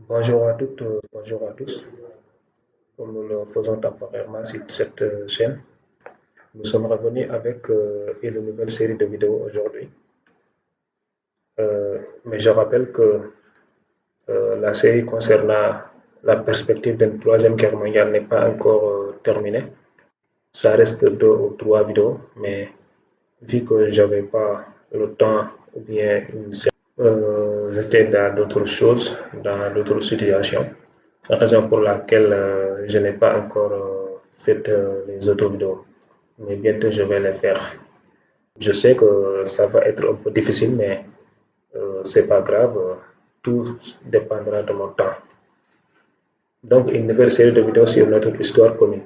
Bonjour à toutes, bonjour à tous. Comme nous le faisons temporairement sur cette chaîne, nous sommes revenus avec une nouvelle série de vidéos aujourd'hui. Mais je rappelle que la série concernant la perspective d'une troisième guerre mondiale n'est pas encore terminée. Ça reste deux ou trois vidéos, mais vu que j'avais pas le temps ou bien j'étais dans d'autres choses, dans d'autres situations. La raison pour laquelle je n'ai pas encore fait les autres vidéos, mais bientôt je vais les faire. Je sais que ça va être un peu difficile, mais c'est pas grave, tout dépendra de mon temps. Donc, une nouvelle série de vidéos sur notre histoire commune.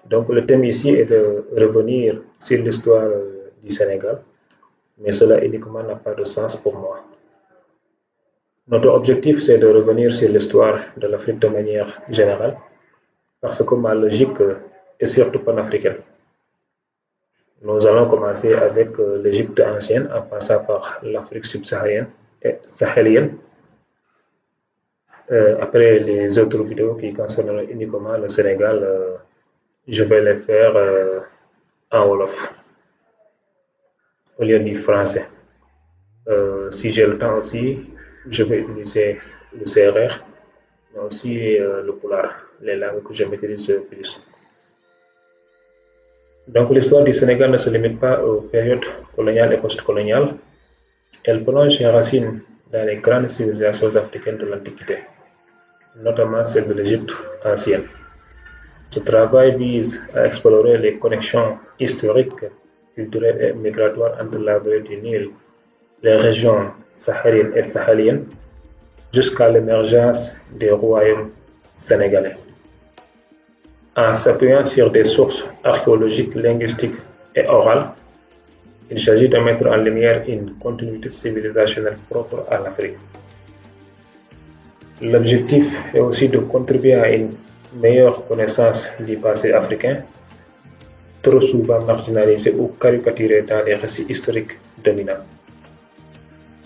Donc, le thème ici est de revenir sur l'histoire du Sénégal, mais cela uniquement n'a pas de sens pour moi. Notre objectif, c'est de revenir sur l'histoire de l'Afrique de manière générale, parce que ma logique est surtout panafricaine. Nous allons commencer avec l'Égypte ancienne, en passant par l'Afrique subsaharienne et sahélienne. Après les autres vidéos qui concerneront uniquement le Sénégal, je vais les faire en Wolof, au lieu du français. Si j'ai le temps aussi, je vais utiliser le CRR, mais aussi le Pulaar, les langues que je maîtrise le plus. Donc l'histoire du Sénégal ne se limite pas aux périodes coloniales et post-coloniales. Elle plonge ses racines dans les grandes civilisations africaines de l'Antiquité, notamment celle de l'Égypte ancienne. Ce travail vise à explorer les connexions historiques, culturelles et migratoires entre la vallée du Nil, les régions sahariennes et sahéliennes, jusqu'à l'émergence des royaumes sénégalais. En s'appuyant sur des sources archéologiques, linguistiques et orales, il s'agit de mettre en lumière une continuité civilisationnelle propre à l'Afrique. L'objectif est aussi de contribuer à une meilleure connaissance du passé africain, trop souvent marginalisé ou caricaturé dans les récits historiques dominants.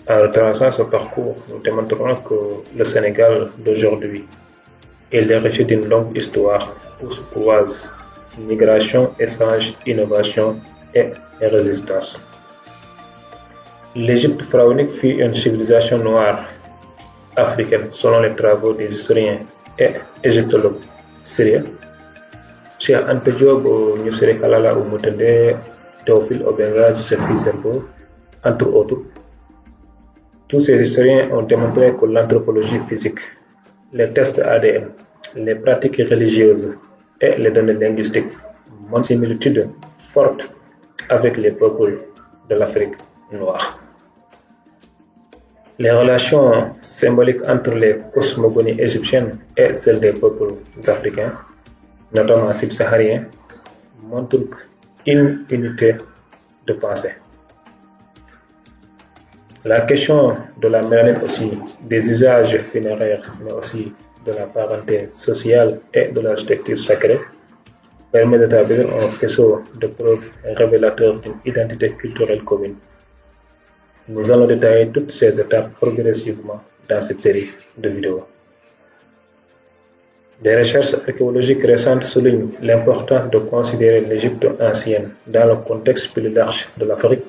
En retraçant ce parcours, nous démontrerons que le Sénégal d'aujourd'hui est l'héritier d'une longue histoire où se croisent migration, échange, innovation et résistance. L'Égypte pharaonique fut une civilisation noire africaine selon les travaux des historiens et égyptologues syriens. Cheikh Anta Diop, Nusret Kalala Oumouténdé, Théophile Obenga, Joseph Serbo, entre autres. Tous ces historiens ont démontré que l'anthropologie physique, les tests ADN, les pratiques religieuses et les données linguistiques montrent une similitude forte avec les peuples de l'Afrique noire. Les relations symboliques entre les cosmogonies égyptiennes et celles des peuples africains, notamment subsahariens, montrent une unité de pensée. La question de la mélanine aussi, des usages funéraires, mais aussi de la parenté sociale et de l'architecture sacrée, permet d'établir un faisceau de preuves révélateurs d'une identité culturelle commune. Nous allons détailler toutes ces étapes progressivement dans cette série de vidéos. Des recherches archéologiques récentes soulignent l'importance de considérer l'Égypte ancienne dans le contexte plus large de l'Afrique.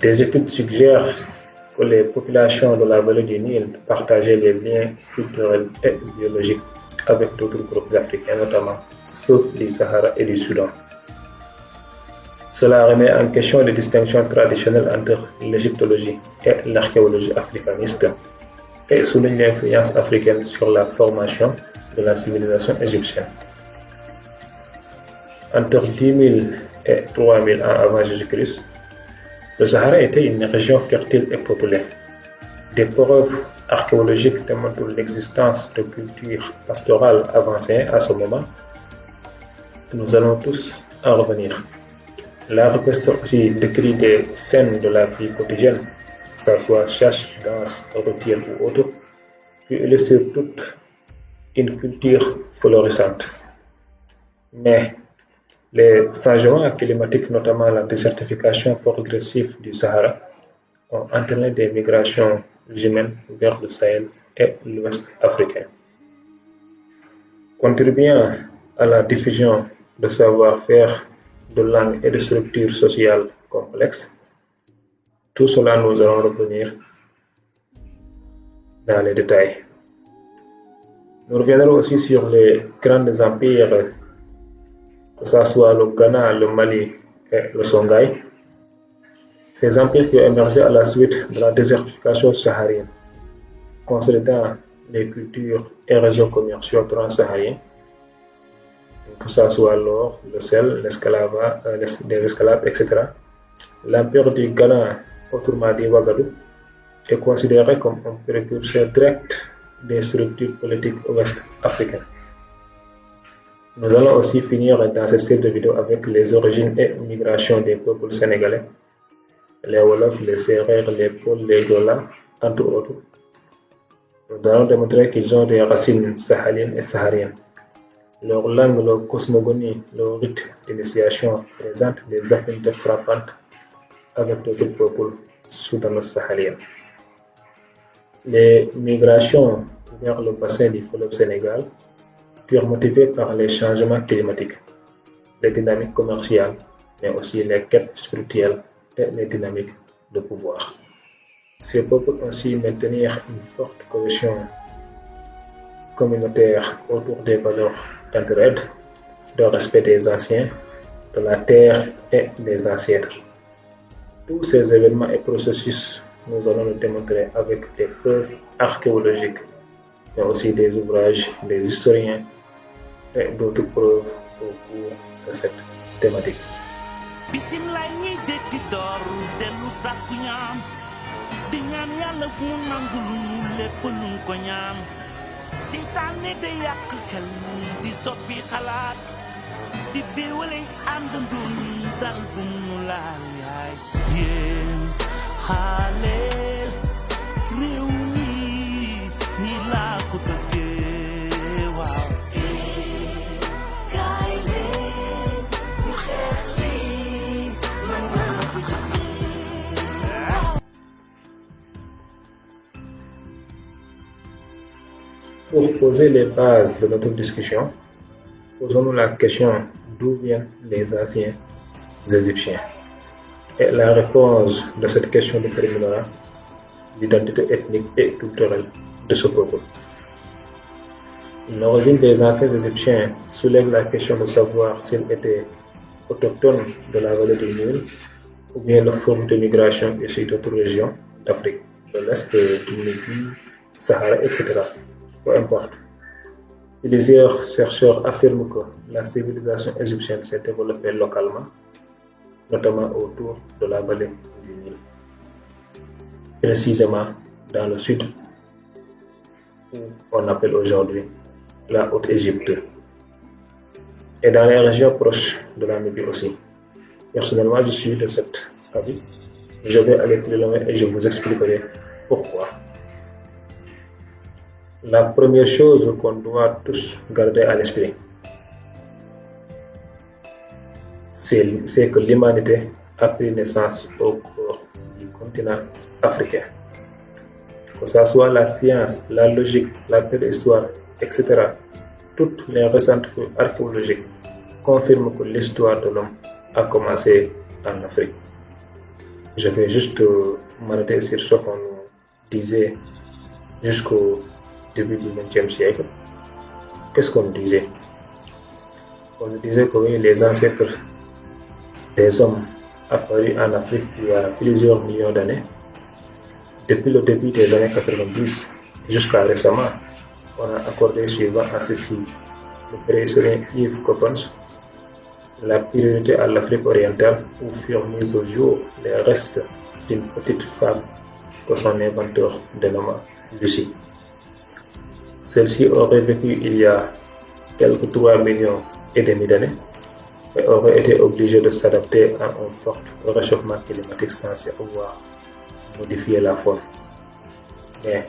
Des études suggèrent que les populations de la vallée du Nil partageaient les liens culturels et biologiques avec d'autres groupes africains, notamment ceux du Sahara et du Soudan. Cela remet en question les distinctions traditionnelles entre l'égyptologie et l'archéologie africaniste et souligne l'influence africaine sur la formation de la civilisation égyptienne. Entre 10 000 et 3 000 ans avant Jésus-Christ, le Sahara était une région fertile et peuplée. Des preuves archéologiques démontrent l'existence de cultures pastorales avancées à ce moment. Nous allons tous en revenir. La requête aussi décrit des scènes de la vie quotidienne, que ce soit chasse, danse, rituel ou autre, qui illustrent toute une culture florissante. Mais les changements climatiques, notamment la désertification progressive du Sahara, ont entraîné des migrations humaines vers le Sahel et l'Ouest africain. Contribuant à la diffusion de savoir-faire, de langues et de structures sociales complexes, tout cela nous allons revenir dans les détails. Nous reviendrons aussi sur les grands empires, que ce soit le Ghana, le Mali et le Songhai. Ces empires qui ont émergé à la suite de la désertification saharienne, consolidant les cultures et réseaux commerciaux transsahariens, que ce soit l'or, le sel, les esclaves, etc. L'empire du Ghana, autrement dit Ouagadougou, est considéré comme un précurseur direct des structures politiques ouest-africaines. Nous allons aussi finir dans cette série de vidéos avec les origines et migrations des peuples sénégalais, les Wolofs, les Sérères, les Peuls, les Jola, entre autres. Nous allons démontrer qu'ils ont des racines sahaliennes et sahariennes. Leur langue, leur cosmogonie, leur rite d'initiation présentent des affinités frappantes avec d'autres peuples soudano-sahaliens. Les migrations vers le bassin du fleuve Sénégal furent motivées par les changements climatiques, les dynamiques commerciales, mais aussi les quêtes spirituelles et les dynamiques de pouvoir. Ces peuples ont su maintenir une forte cohésion communautaire autour des valeurs d'entraide, de respect des anciens, de la terre et des ancêtres. Tous ces événements et processus, nous allons le démontrer avec des preuves archéologiques, mais aussi des ouvrages des historiens et d'autres preuves au cours de cette thématique. Bismillah ñi detti door delu sàkku ñaan di ñaan yàlla mu nangul lépp luñ ko ñaan seytaane de yàq xel di soppi xalaat di féewale àndandoo ñi dal bu mu laal yaay yéen xaaleel réew mi ñi laa ko bëggee waaw Pour poser les bases de notre discussion, posons-nous la question d'où viennent les anciens Égyptiens. Et la réponse de cette question déterminera l'identité ethnique et culturelle de ce peuple. L'origine des anciens Égyptiens soulève la question de savoir s'ils étaient autochtones de la vallée du Nil ou bien le fruit de migration issus d'autres régions d'Afrique, de l'Est, du Midi, Sahara, etc. Peu importe. Plusieurs chercheurs affirment que la civilisation égyptienne s'est développée localement, notamment autour de la vallée du Nil, précisément dans le sud, où on appelle aujourd'hui la Haute-Égypte, et dans les régions proches de la Nubie aussi. Personnellement, je suis de cet avis. Je vais aller plus loin et je vous expliquerai pourquoi. La première chose qu'on doit tous garder à l'esprit, c'est que l'humanité a pris naissance au cœur du continent africain. Que ce soit la science, la logique, la préhistoire, etc., toutes les récentes fouilles archéologiques confirment que l'histoire de l'homme a commencé en Afrique. Je vais juste m'arrêter sur ce qu'on disait jusqu'au début du XXe siècle. Qu'est-ce qu'on disait? On disait que oui, les ancêtres des hommes apparus en Afrique il y a plusieurs millions d'années, depuis le début des années 90 jusqu'à récemment, on a accordé suivant à ceci le préhistorien Yves Coppens la priorité à l'Afrique orientale où furent mis au jour les restes d'une petite femme que son inventeur dénomma Lucie. Celle-ci aurait vécu il y a quelques 3,5 millions d'années et aurait été obligée de s'adapter à un fort réchauffement climatique censé avoir modifié la faune. Mais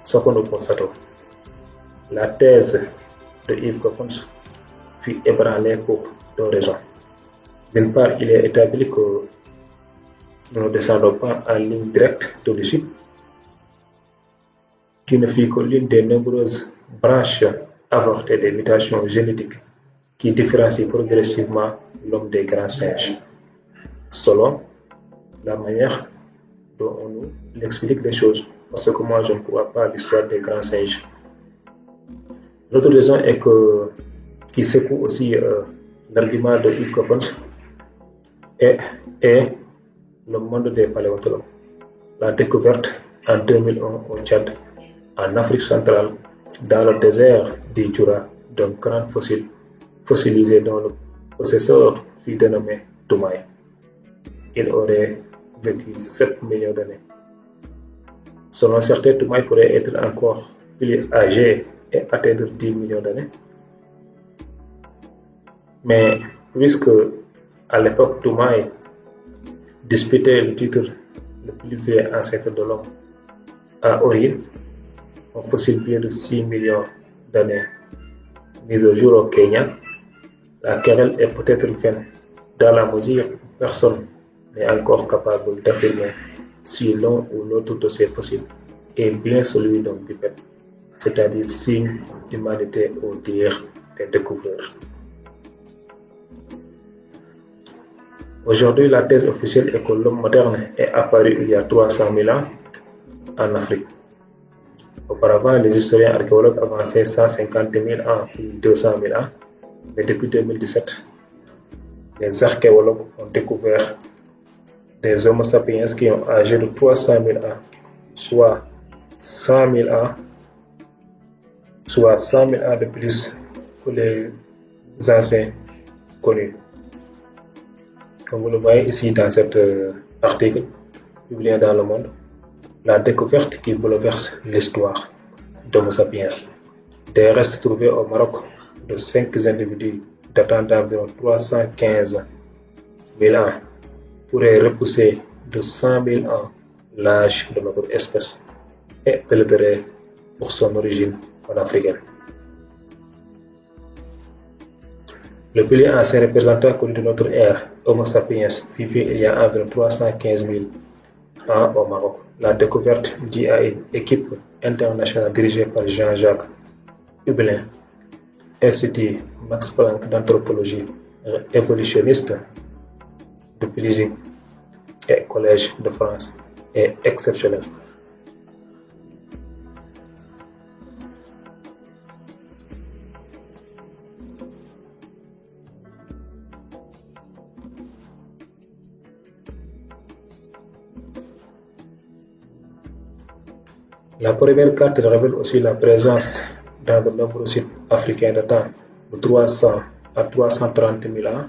ce que nous constatons, la thèse de Yves Coppens fut ébranlée pour deux raisons. D'une part, il est établi que nous ne descendons pas en ligne directe de Lucie. qui ne fut que l'une des nombreuses branches avortées des mutations génétiques qui différencient progressivement l'homme des grands singes, selon la manière dont on nous explique les choses. Parce que moi, je ne crois pas à l'histoire des grands singes. L'autre raison est que, qui secoue aussi l'argument de Yves Coppens, est le monde des paléontologues. La découverte en 2001 au Tchad, en Afrique centrale, dans le désert du Jura, d'un crâne fossilisé dont le possesseur fut dénommé Toumaï. Il aurait vécu 7 millions d'années. Selon certains, Toumaï pourrait être encore plus âgé et atteindre 10 millions d'années. Mais puisque à l'époque Toumaï disputait le titre le plus vieux ancêtre de l'homme à Orient, un fossile vieux de 6 millions d'années mis au jour au Kenya, la querelle est peut-être vaine dans la mesure où personne n'est encore capable d'affirmer si l'un ou l'autre de ces fossiles est bien celui d'un bipède, c'est-à-dire signe d'humanité au dire des découvreurs. Aujourd'hui, la thèse officielle est que l'homme moderne est apparu il y a 300 000 ans en Afrique. Auparavant, les historiens archéologues avançaient 150 000 ans puis 200 000 ans, mais depuis 2017, les archéologues ont découvert des Homo sapiens qui ont âgé de 300 000 ans, soit 100 000 ans, de plus que les anciens connus. Comme vous le voyez ici dans cet article publié dans Le Monde, la découverte qui bouleverse l'histoire d'Homo sapiens. Des restes trouvés au Maroc de 5 individus datant d'environ 315 000 ans pourraient repousser de 100 000 ans l'âge de notre espèce et plaiderait pour son origine panafricaine. Le plus ancien représentant connu de notre ère, Homo sapiens, vivait il y a environ 315 000 ans au Maroc. La découverte due à une équipe internationale dirigée par Jean-Jacques Hublin, Institut Max Planck d'anthropologie évolutionniste de Belgique et Collège de France est exceptionnelle. La première carte révèle aussi la présence dans de nombreux sites africains datant de 300 à 330 000 ans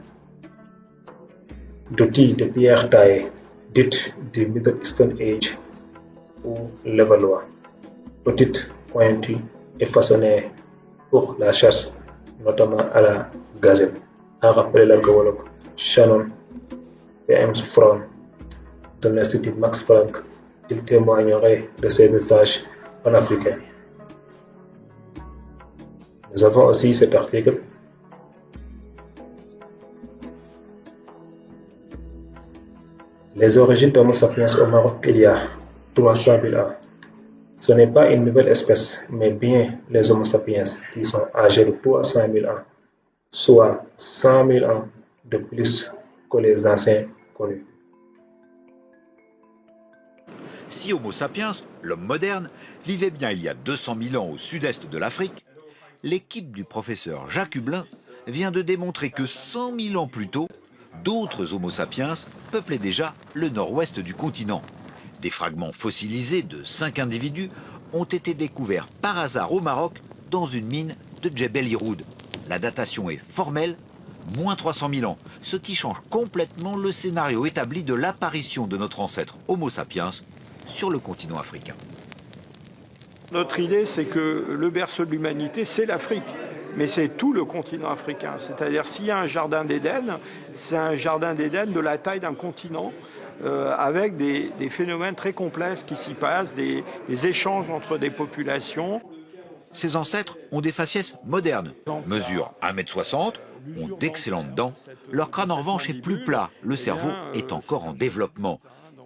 d'outils de pierre taillée, dites du Middle Stone Age ou Levallois, petites, pointues et façonnées pour la chasse, notamment à la gazelle, a rappelé l'archéologue Shannon P.M. Fromm de l'Institut Max Planck. Il témoignerait de ces usages panafricains. Nous avons aussi cet article. Les origines d'Homo sapiens au Maroc il y a 300 000 ans. Ce n'est pas une nouvelle espèce, mais bien les Homo sapiens qui sont âgés de 300 000 ans, soit 100 000 ans de plus que les anciens connus. Si Homo sapiens, l'homme moderne, vivait bien il y a 200 000 ans au sud-est de l'Afrique, l'équipe du professeur Jacques Hublin vient de démontrer que 100 000 ans plus tôt, d'autres Homo sapiens peuplaient déjà le nord-ouest du continent. Des fragments fossilisés de 5 individus ont été découverts par hasard au Maroc dans une mine de Djebel Iroud. La datation est formelle, moins 300 000 ans, ce qui change complètement le scénario établi de l'apparition de notre ancêtre Homo sapiens sur le continent africain. Notre idée, c'est que le berceau de l'humanité, c'est l'Afrique. Mais c'est tout le continent africain. C'est-à-dire, s'il y a un jardin d'Éden, c'est un jardin d'Éden de la taille d'un continent, avec des phénomènes très complexes qui s'y passent, des échanges entre des populations. Ces ancêtres ont des faciès modernes, mesurent 1,60 m, ont d'excellentes dents. Leur crâne, en revanche, est plus plat. Le cerveau est encore en développement.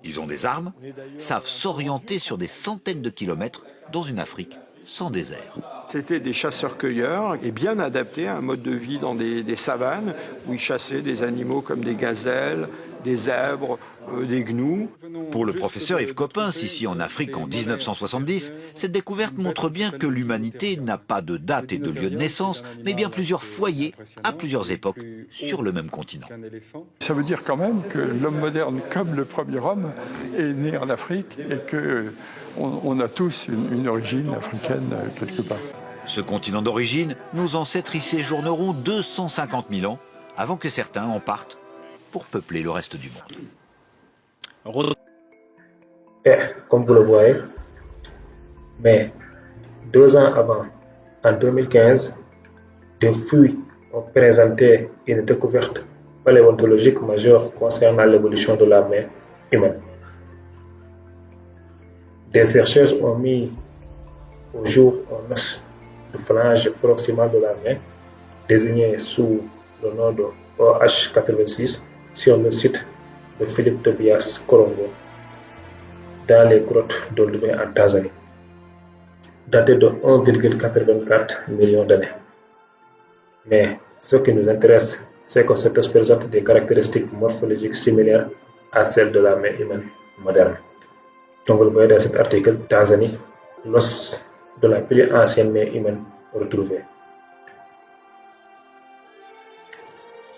Ils ont des armes, savent s'orienter sur des centaines de kilomètres, dans une Afrique sans désert. C'était des chasseurs-cueilleurs et bien adaptés à un mode de vie dans des savanes où ils chassaient des animaux comme des gazelles, des zèbres, des gnous. Pour le professeur Yves Coppens, ici en Afrique en 1970, cette découverte montre bien que l'humanité n'a pas de date et de lieu de naissance, mais bien plusieurs foyers à plusieurs époques sur le même continent. Ça veut dire quand même que l'homme moderne, comme le premier homme, est né en Afrique et qu'on a tous une origine africaine quelque part. Ce continent d'origine, nos ancêtres y séjourneront 250 000 ans avant que certains en partent pour peupler le reste du monde. Et comme vous le voyez, mais 2 ans avant, en 2015, des fouilles ont présenté une découverte paléontologique majeure concernant l'évolution de la main humaine. Des chercheurs ont mis au jour un os de phalange proximal de la main, désigné sous le nom de OH86, sur le site de Philippe Tobias Korongo, dans les grottes d'Olduvai en Tanzanie, daté de 1,84 million d'années. Mais ce qui nous intéresse, c'est que cette espèce présente des caractéristiques morphologiques similaires à celles de la main humaine moderne. Donc vous le voyez dans cet article, Tanzanie, l'os de la plus ancienne main humaine retrouvée.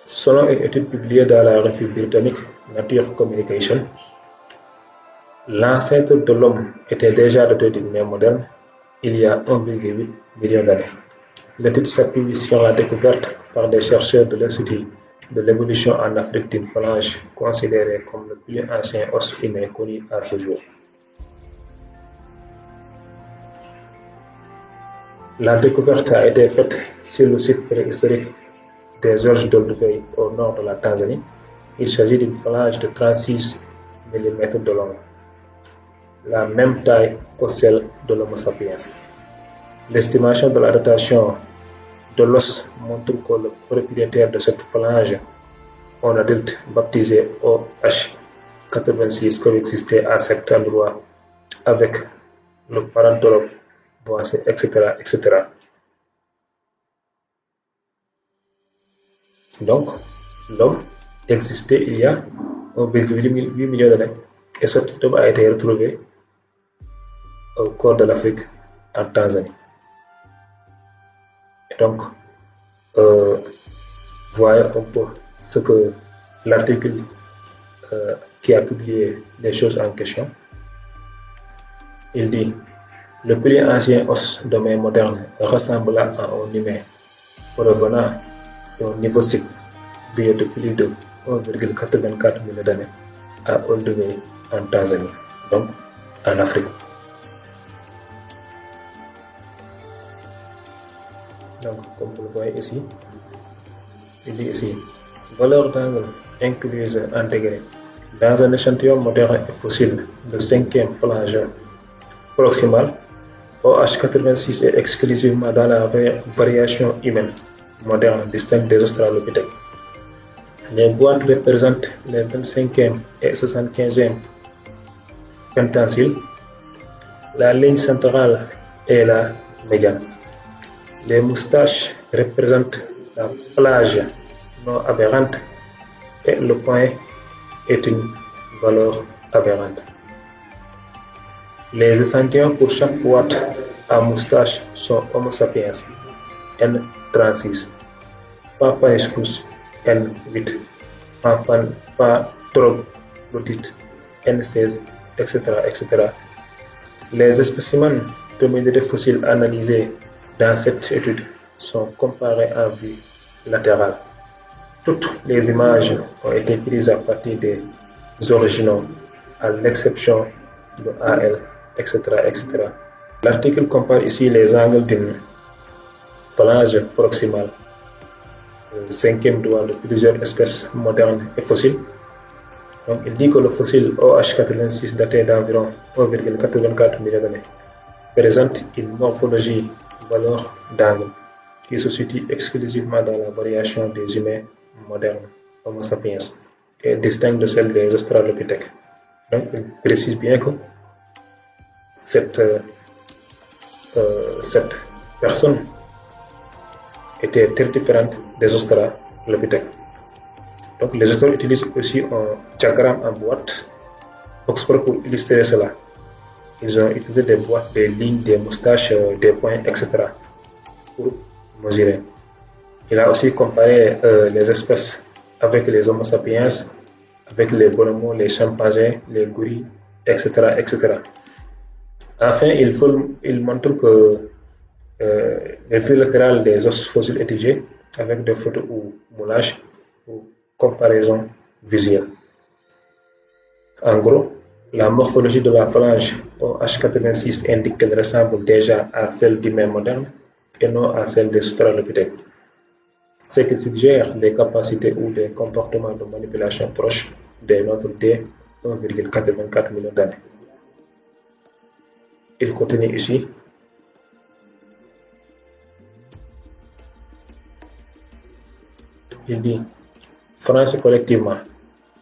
Selon une étude publiée dans la revue britannique Nature Communication, l'ancêtre de l'homme était déjà doté d'une main moderne il y a 1,8 million d'années. L'étude s'appuie sur la découverte par des chercheurs de l'Institut de l'évolution en Afrique d'une phalange considérée comme le plus ancien os humain connu à ce jour. La découverte a été faite sur le site préhistorique des Gorges d'Olduvai au nord de la Tanzanie. Il s'agit d'une phalange de 36 mm de long, la même taille que celle de l'Homo sapiens. L'estimation de la datation de l'os montre que le propriétaire de cette phalange, un adulte baptisé OH86, coexistait à cet endroit avec le Paranthrope boisé, etc., etc. Donc, l'homme existait il y a 1,8 million d'années et cet homme a été retrouvé au cœur de l'Afrique, en Tanzanie. Et donc, voyez un peu ce que l'article qui a publié les choses en question. Il dit: le plus ancien os de main moderne ressemblant à un humain provenant d'un niveau cycle vieux de plus de 1,84 million d'années à Olduvai en Tanzanie, donc en Afrique. Donc, comme vous le voyez ici, il dit ici, valeur d'angle incluse en degrés. Dans un échantillon moderne et fossile, le 5e phalange proximal, OH86 est exclusivement dans la variation humaine moderne distincte des australopithèques. Les boîtes représentent les 25e et 75e pentanciles. La ligne centrale est la médiane. Les moustaches représentent la plage non aberrante et le point est une valeur aberrante. Les échantillons pour chaque boîte à moustache sont Homo sapiens N36, Papaescus N8, Patroglodyte N16, etc., etc. Les spécimens d'hominidés fossiles analysés dans cette étude sont comparés en vue latérale. Toutes les images ont été prises à partir des originaux, à l'exception de AL, etc., etc. L'article compare ici les angles d'une phalange proximale, le 5e doigt de plusieurs espèces modernes et fossiles. Donc, il dit que le fossile OH86 daté d'environ 1,84 million d'années présente une morphologie valeur d'angle qui se situe exclusivement dans la variation des humains modernes, Homo sapiens, et distincte de celle des australopithèques. Donc, il précise bien que cette cette personne était très différente des Australopithèques. Donc les auteurs utilisent aussi un diagramme en boîte Oxford pour illustrer cela. Ils ont utilisé des boîtes, des lignes, des moustaches, des points, etc. pour mesurer. Il a aussi comparé les espèces avec les Homo sapiens, avec les bonobos, les chimpanzés, les gorilles, etc., etc. Enfin, il montre que les fils latérales des os fossiles étudiés avec des photos ou moulages ou comparaison visuelle. En gros, la morphologie de la phalange OH86 indique qu'elle ressemble déjà à celle d'humains modernes et non à celle des Australopithèques, ce qui suggère des capacités ou des comportements de manipulation proches des nôtres dès 1,84 million d'années. Il continue ici. Il dit, France collectivement,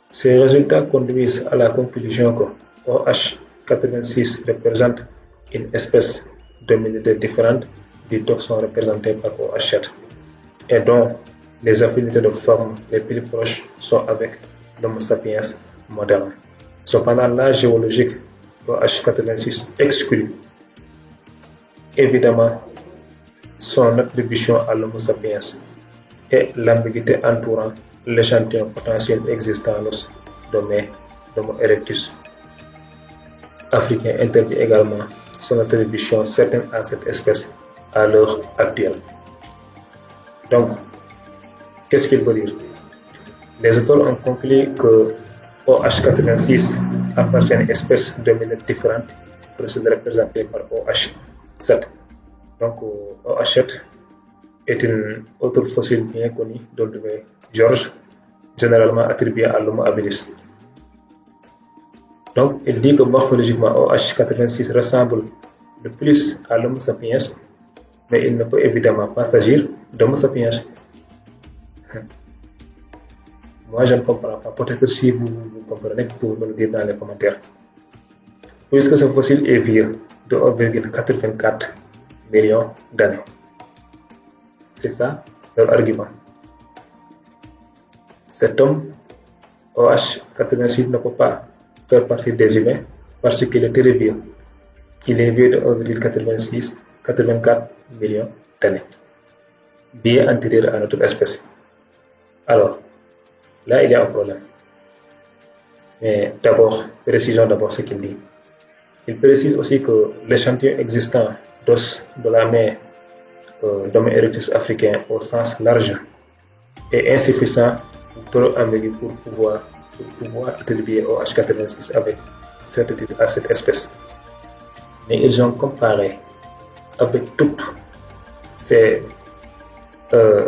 ces résultats conduisent à la conclusion que OH86 représente une espèce d'hominidés différente du taxon représenté par OH7 et dont les affinités de forme les plus proches sont avec l'Homo sapiens moderne. Cependant, l'âge géologique OH86 exclut évidemment son attribution à l'Homo sapiens et l'ambiguïté entourant l'échantillon potentiel existant d'Homo erectus africain interdit également son attribution certaine à cette espèce à l'heure actuelle. Donc, qu'est-ce qu'il veut dire? Les auteurs ont conclu que OH86 appartient à une espèce d'hominide différente que celle représentée par OH7. Donc, OH7 est une autre fossile bien connue d'Olduvai George, généralement attribuée à l'Homo habilis. Donc, il dit que morphologiquement, OH86 ressemble le plus à l'Homo sapiens, mais il ne peut évidemment pas s'agir d'Homo sapiens. Moi, je ne comprends pas. Peut-être que si vous comprenez, vous pouvez me le dire dans les commentaires. Puisque ce fossile est vieux de 1,84 million d'années. C'est ça leur argument. Cet homme, OH86, ne peut pas faire partie des humains parce qu'il est très vieux. Il est vieux de 1,84 millions d'années, bien antérieur à notre espèce. Alors, là, il y a un problème. Mais d'abord, précisons d'abord ce qu'il dit. Il précise aussi que l'échantillon existant d'os de la main d'Homo erectus africain au sens large est insuffisant ou trop ambigu pour pouvoir attribuer au OH86 avec certitude à cette espèce. Mais ils ont comparé avec toutes ces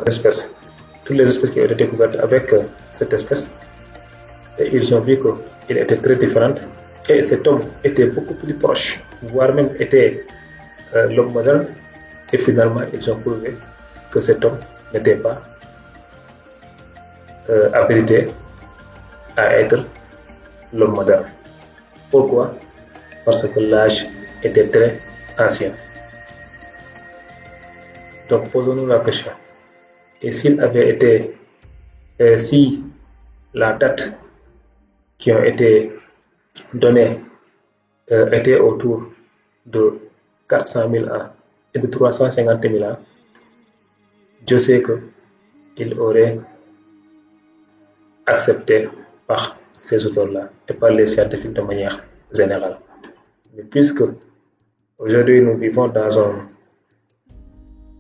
espèces, toutes les espèces qui ont été découvertes avec cette espèce, et ils ont vu qu'il était très différent et cet homme était beaucoup plus proche, voire même était l'homme moderne, et finalement ils ont prouvé que cet homme n'était pas habilité à être l'homme moderne. Pourquoi? Parce que l'âge était très ancien. Donc posons-nous la question. Et s'il avait été, si la date qui ont été données était autour de 400 000 ans et de 350 000 ans, je sais qu'il aurait accepté par ces auteurs-là et par les scientifiques de manière générale. Mais puisque aujourd'hui nous vivons dans un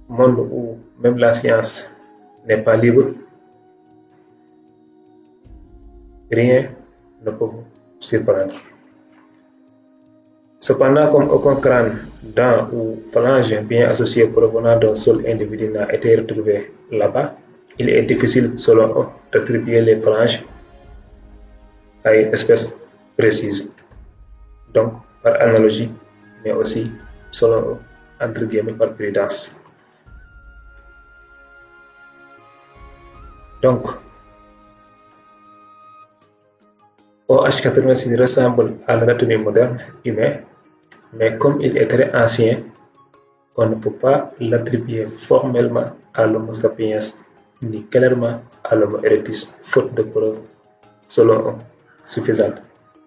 monde où même la science n'est pas libre, rien ne peut vous surprendre. Cependant, comme aucun crâne, dent ou phalange bien associé provenant d'un seul individu n'a été retrouvé là-bas, il est difficile, selon eux, d'attribuer les phalanges à une espèce précise. Donc, par analogie, mais aussi, selon eux, entre guillemets, par prudence. Donc, OH86 ressemble à l'anatomie moderne humaine, mais comme il est très ancien, on ne peut pas l'attribuer formellement à l'Homo sapiens ni clairement à l'Homo erectus, faute de preuves selon eux suffisantes.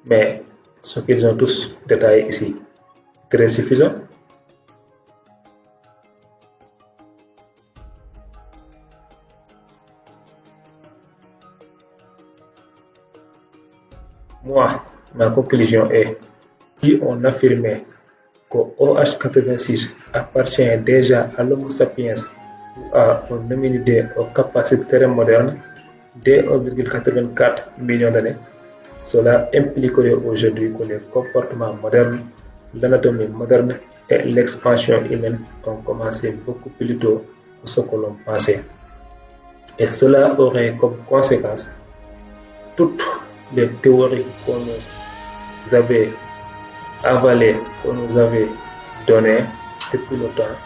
Mais ce qu'ils ont tous détaillé ici, très suffisant. Moi, ma conclusion est, si on affirmait que OH86 appartient déjà à l'Homo sapiens ou à un hominidé aux capacités très modernes dès 1,84 million d'années, cela impliquerait aujourd'hui que les comportements modernes, l'anatomie moderne et l'expansion humaine ont commencé beaucoup plus tôt que ce que l'on pensait. Et cela aurait comme conséquence toutes les théories qu'on nous avait avalées, qu'on nous avait données depuis longtemps,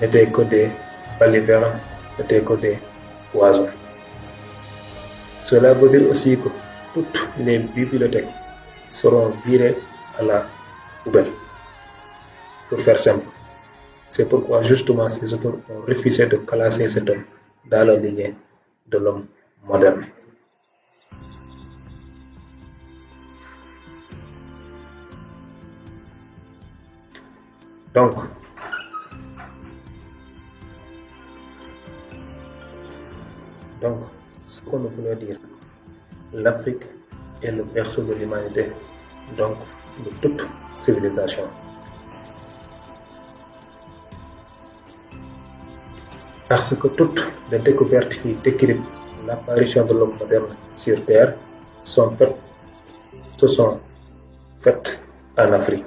n'étaient que des balivernes, n'étaient que des poisons. Cela veut dire aussi que toutes les bibliothèques seront virées à la poubelle. Pour faire simple. C'est pourquoi justement ces auteurs ont refusé de classer cet homme dans la lignée de l'homme moderne. Donc, ce qu'on voulait dire, l'Afrique est le berceau de l'humanité, donc de toute civilisation. Parce que toutes les découvertes qui décrivent l'apparition de l'homme moderne sur Terre se sont faites en Afrique.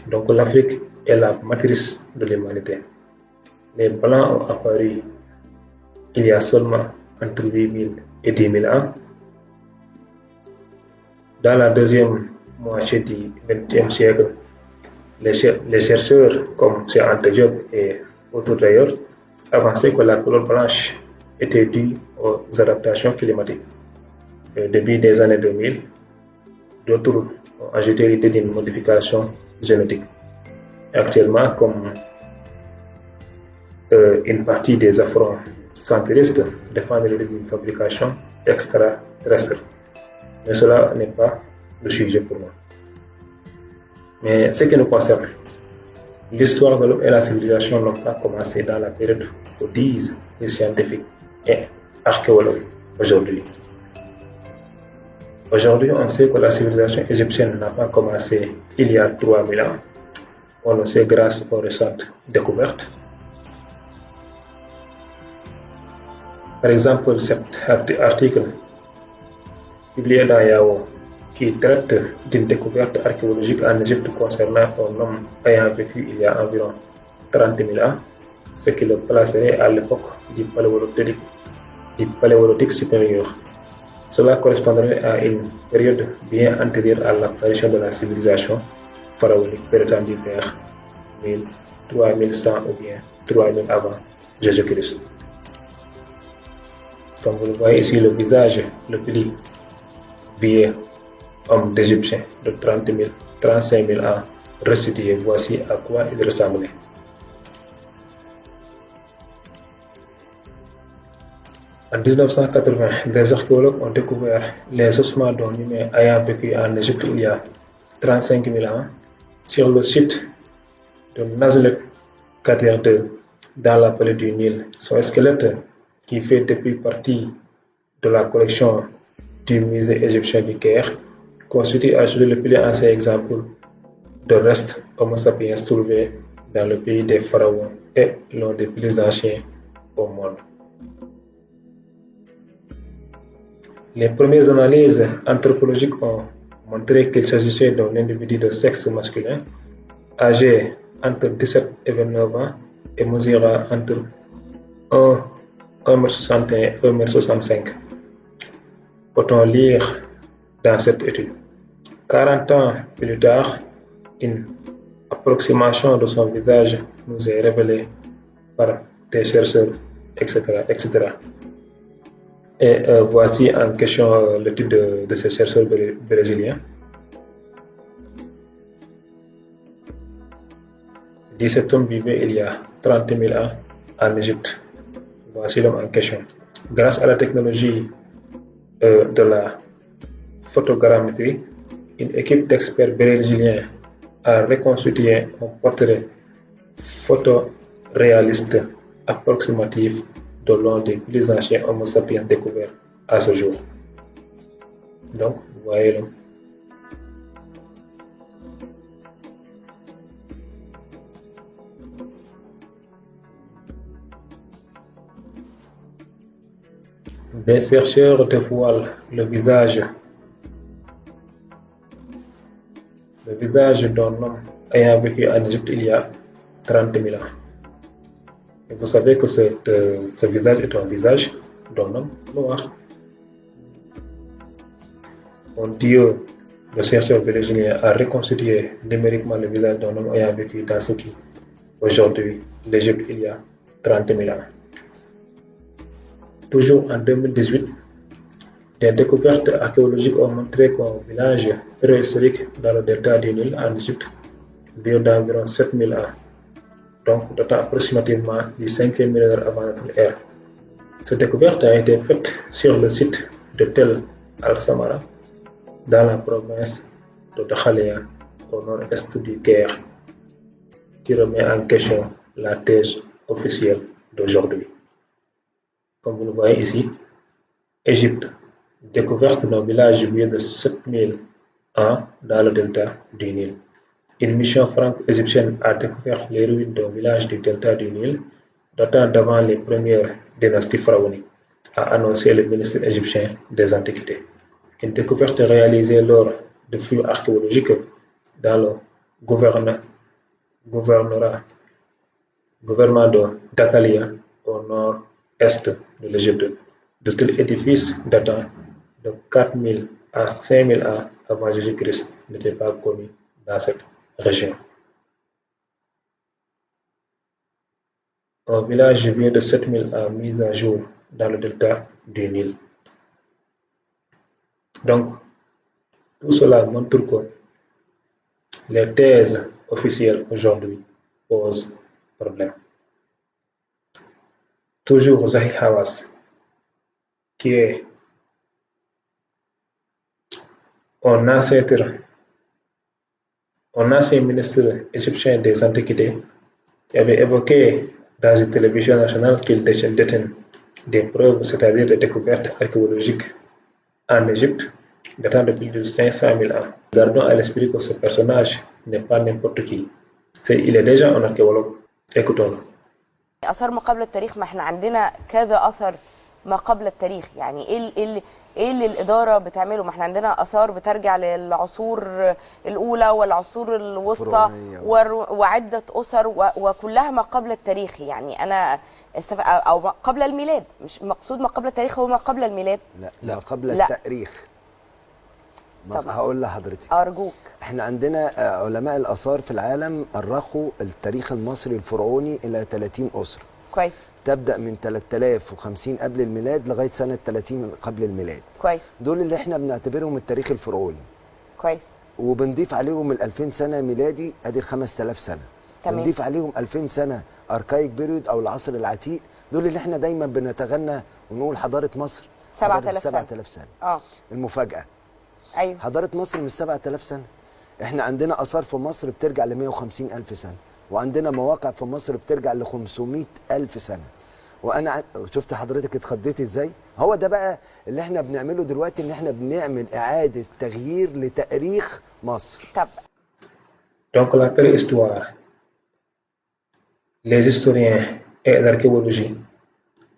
Donc l'Afrique est la matrice de l'humanité. Les Blancs ont apparu il y a seulement entre 8000 et 10 000 ans. Dans la deuxième moitié du XXe siècle, les chercheurs comme Cheikh Anta Diop et autres d'ailleurs avançaient que la couleur blanche était due aux adaptations climatiques. Au début des années 2000, d'autres ont ajouté l'idée d'une modification génétique. Actuellement, comme une partie des afro-centristes défendent l'idée d'une fabrication extraterrestre. Mais cela n'est pas le sujet pour moi. Mais ce qui nous concerne, l'histoire de l'homme et la civilisation n'ont pas commencé dans la période où disent les scientifiques et archéologues aujourd'hui. Aujourd'hui, on sait que la civilisation égyptienne n'a pas commencé il y a 3000 ans. On le sait grâce aux récentes découvertes. Par exemple, cet article publié dans Yahoo qui traite d'une découverte archéologique en Égypte concernant un homme ayant vécu il y a environ 30 000 ans, ce qui le placerait à l'époque du Paléolithique supérieur. Cela correspondrait à une période bien antérieure à l'apparition de la civilisation pharaonique prétendue vers 3100 ou bien 3000 avant Jésus-Christ. Comme vous le voyez ici, le visage le plus vieux homme d'Égyptien de 35 000 ans restitué, voici à quoi il ressemblait. En 1980, des archéologues ont découvert les ossements d'un humain ayant vécu en Égypte il y a 35 000 ans sur le site de Nazlet Kader II dans la vallée du Nil. Son squelette, qui fait depuis partie de la collection du musée égyptien du Caire, constitue aujourd'hui le plus ancien exemple de restes Homo sapiens trouvés dans le pays des pharaons et l'un des plus anciens au monde. Les premières analyses anthropologiques ont montré qu'il s'agissait d'un individu de sexe masculin, âgé entre 17 et 29 ans et mesurant entre 1,61 m et 1,65 m. Peut-on lire dans cette étude? 40 ans plus tard, une approximation de son visage nous est révélée par des chercheurs, etc. Et voici en question l'étude de ces chercheurs brésiliens. 17 hommes vivaient il y a 30 000 ans en Égypte. Voici l'homme en question. Grâce à la technologie de la photogrammétrie, une équipe d'experts brésiliens a reconstitué un portrait photoréaliste approximatif de l'un des plus anciens Homo sapiens découverts à ce jour. Donc, vous voyez l'homme. Des chercheurs dévoilent le visage d'un homme ayant vécu en Égypte il y a 30 000 ans. Et vous savez que ce visage est un visage d'un homme noir. Un dieu, le chercheur brésilien, a reconstitué numériquement le visage d'un homme ayant vécu dans ce qui, aujourd'hui, l'Égypte il y a 30 000 ans. Toujours en 2018, des découvertes archéologiques ont montré qu'un village préhistorique dans le delta du Nil en Égypte vit d'environ 7000 ans, donc datant approximativement du 5e millénaire avant notre ère. Cette découverte a été faite sur le site de Tel al-Samara, dans la province de Dakhalia, au nord-est du Caire, qui remet en question la thèse officielle d'aujourd'hui. Comme vous le voyez ici, Égypte, découverte d'un village vieux de 7000 ans dans le delta du Nil. Une mission franco-égyptienne a découvert les ruines d'un village du delta du Nil datant d'avant les premières dynasties pharaoniques, a annoncé le ministère égyptien des Antiquités. Une découverte réalisée lors de fouilles archéologiques dans le gouvernement de Dakhalia, au nord-est de l'Égypte, de tels édifices datant de 4000 à 5000 ans avant Jésus-Christ n'étaient pas connus dans cette région. Un village vieux de 7000 ans mis à jour dans le delta du Nil. Donc, tout cela montre que les thèses officielles aujourd'hui posent problème. Toujours Zahi Hawass, qui est un ancien ministre égyptien des Antiquités, qui avait évoqué dans une télévision nationale qu'il détient des preuves, c'est-à-dire des découvertes archéologiques en Égypte datant de plus de 500 000 ans. Gardons à l'esprit que ce personnage n'est pas n'importe qui. Il est déjà un archéologue. Écoutons-le. آثار ما قبل التاريخ، ما احنا عندنا كذا أثر ما قبل التاريخ، يعني ايه اللي الإدارة بتعمله؟ ما احنا عندنا آثار بترجع للعصور الأولى والعصور الوسطى وعدة أسر وكلها ما قبل التاريخ. يعني أنا أو ما قبل الميلاد، مش مقصود ما قبل التاريخ هو ما قبل الميلاد. لا ما قبل التاريخ. هقول لحضرتك أرجوك. احنا عندنا علماء الآثار في العالم أرخوا التاريخ المصري الفرعوني إلى 30 أسرة. كويس. تبدأ من 3050 قبل الميلاد لغاية سنة 30 قبل الميلاد. كويس. دول اللي احنا بنعتبرهم التاريخ الفرعوني. كويس. وبنضيف عليهم ال 2000 سنة ميلادي، ادي 5000 سنة. تمام. بنضيف عليهم 2000 سنة أركايك بيريود أو العصر العتيق، دول اللي احنا دايما بنتغنى ونقول حضارة مصر 7000 سنة. المفاجأة. أيوه. حضارة مصر مش 7000 سنة. احنا عندنا آثار في مصر بترجع ل 150,000 سنة، وعندنا مواقع في مصر بترجع ل 500,000 سنة. وانا شفت حضرتك اتخضيتي ازاي؟ هو ده بقى اللي احنا بنعمله دلوقتي، ان احنا بنعمل إعادة تغيير لتاريخ مصر. طب Donc la préhistoire, les historiens et l'archéologie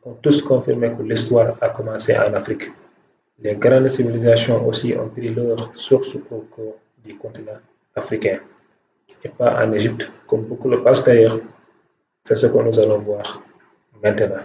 ont tous confirmé que l'histoire a commencé en Afrique. Les grandes civilisations aussi ont pris leur source au cours du continent africain et pas en Égypte, comme beaucoup le pensent d'ailleurs. C'est ce que nous allons voir maintenant.